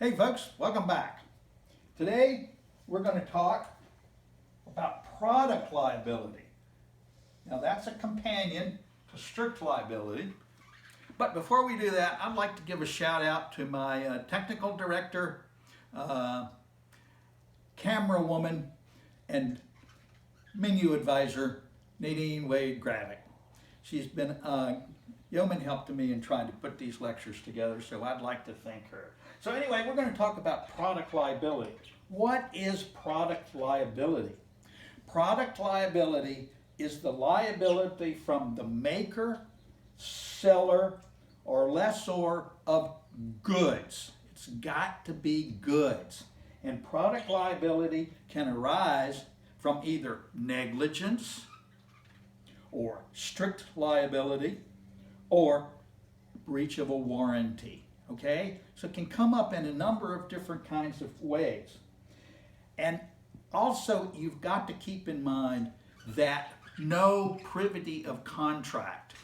Hey folks, welcome back. Today we're going to talk about product liability. Now that's a companion to strict liability. But before we do that, I'd like to give a shout out to my technical director, camera woman, and menu advisor, Nadine Wade-Gravett. She's been yeoman help to me in trying to put these lectures together, so I'd like to thank her. So anyway, we're going to talk about product liability. What is product liability? Product liability is the liability from the maker, seller, or lessor of goods. It's got to be goods. And product liability can arise from either negligence or strict liability or breach of a warranty. Okay? So it can come up in a number of different kinds of ways. And also you've got to keep in mind that no privity of contract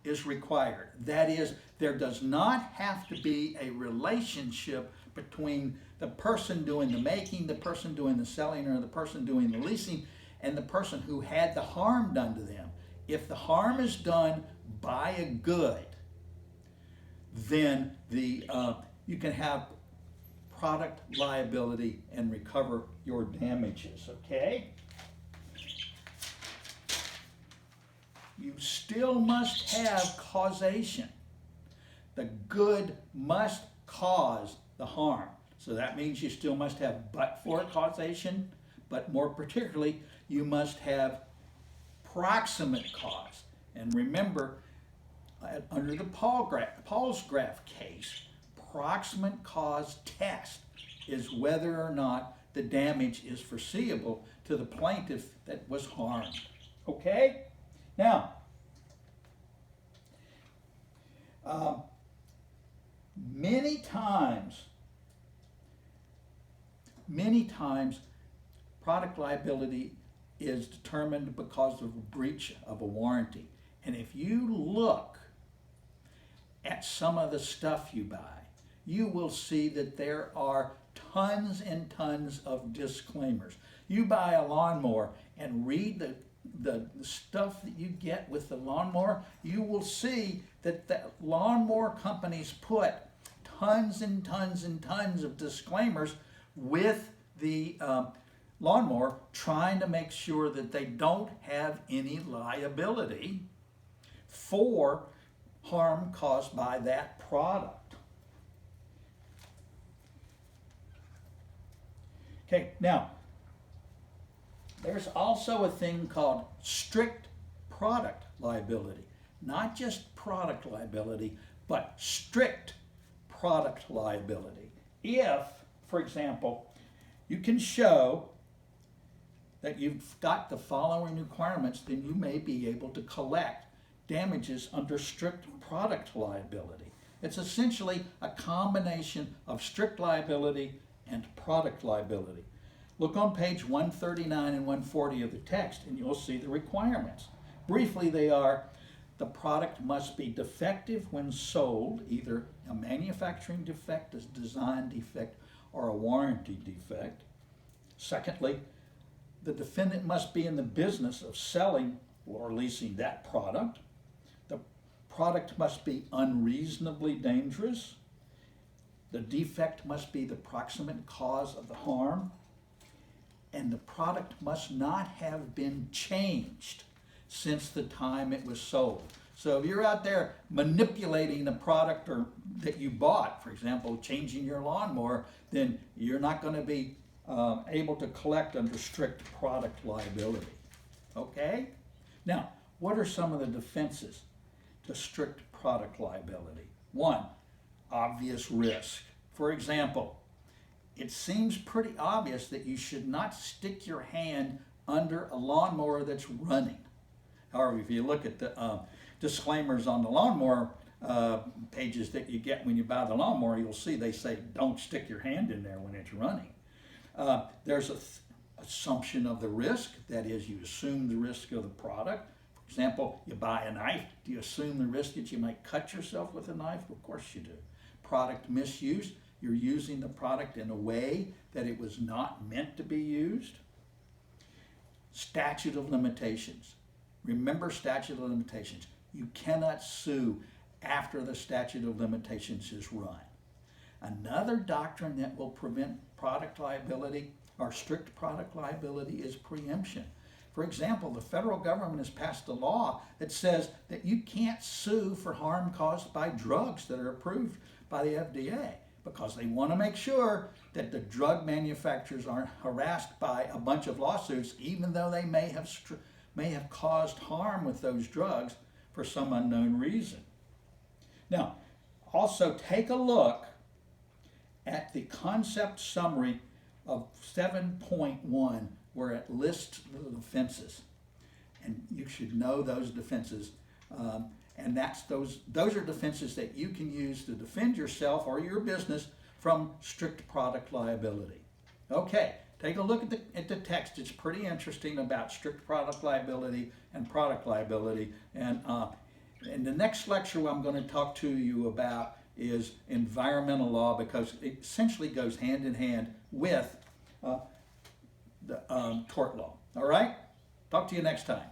is required. That is, there does not have to be a relationship between the person doing the making, the person doing the selling, or the person doing the leasing, and the person who had the harm done to them. If the harm is done by a good, then you can have product liability and recover your damages, okay? You still must have causation. The good must cause the harm. So that means you still must have but-for causation, but more particularly, you must have proximate cause. And remember, under the Paul's graph case, proximate cause test is whether or not the damage is foreseeable to the plaintiff that was harmed. Okay? Now, many times, product liability is determined because of a breach of a warranty. And if you look at some of the stuff you buy, you will see that there are tons and tons of disclaimers. You buy a lawnmower and read the stuff that you get with the lawnmower, you will see that the lawnmower companies put tons and tons and tons of disclaimers with the lawnmower, trying to make sure that they don't have any liability for harm caused by that product. Okay, now, there's also a thing called strict product liability. Not just product liability, but strict product liability. If, for example, you can show that you've got the following requirements, then you may be able to collect damages under strict product liability. It's essentially a combination of strict liability and product liability. Look on page 139 and 140 of the text and you'll see the requirements. Briefly, they are: the product must be defective when sold, either a manufacturing defect, a design defect, or a warranty defect. Secondly, the defendant must be in the business of selling or leasing that product. The product must be unreasonably dangerous. The defect must be the proximate cause of the harm. And the product must not have been changed since the time it was sold. So if you're out there manipulating a product that you bought, for example, changing your lawnmower, then you're not going to be able to collect under strict product liability. Okay? Now, what are some of the defenses to strict product liability? One, obvious risk. For example, it seems pretty obvious that you should not stick your hand under a lawnmower that's running. However, if you look at the disclaimers on the lawnmower pages that you get when you buy the lawnmower, you'll see they say don't stick your hand in there when it's running. There's an assumption of the risk, that is, you assume the risk of the product. For example, you buy a knife, do you assume the risk that you might cut yourself with a knife? Of course you do. Product misuse, you're using the product in a way that it was not meant to be used. Statute of limitations. Remember statute of limitations. You cannot sue after the statute of limitations is run. Another doctrine that will prevent product liability or strict product liability is preemption. For example, the federal government has passed a law that says that you can't sue for harm caused by drugs that are approved by the FDA because they want to make sure that the drug manufacturers aren't harassed by a bunch of lawsuits, even though they may have caused harm with those drugs for some unknown reason. Now, also take a look at the concept summary of 7.1 where it lists the defenses. And you should know those defenses. And those are defenses that you can use to defend yourself or your business from strict product liability. Okay, take a look at the text. It's pretty interesting about strict product liability and product liability. And in the next lecture, I'm going to talk to you about is environmental law, because it essentially goes hand in hand with the tort law. All right? Talk to you next time.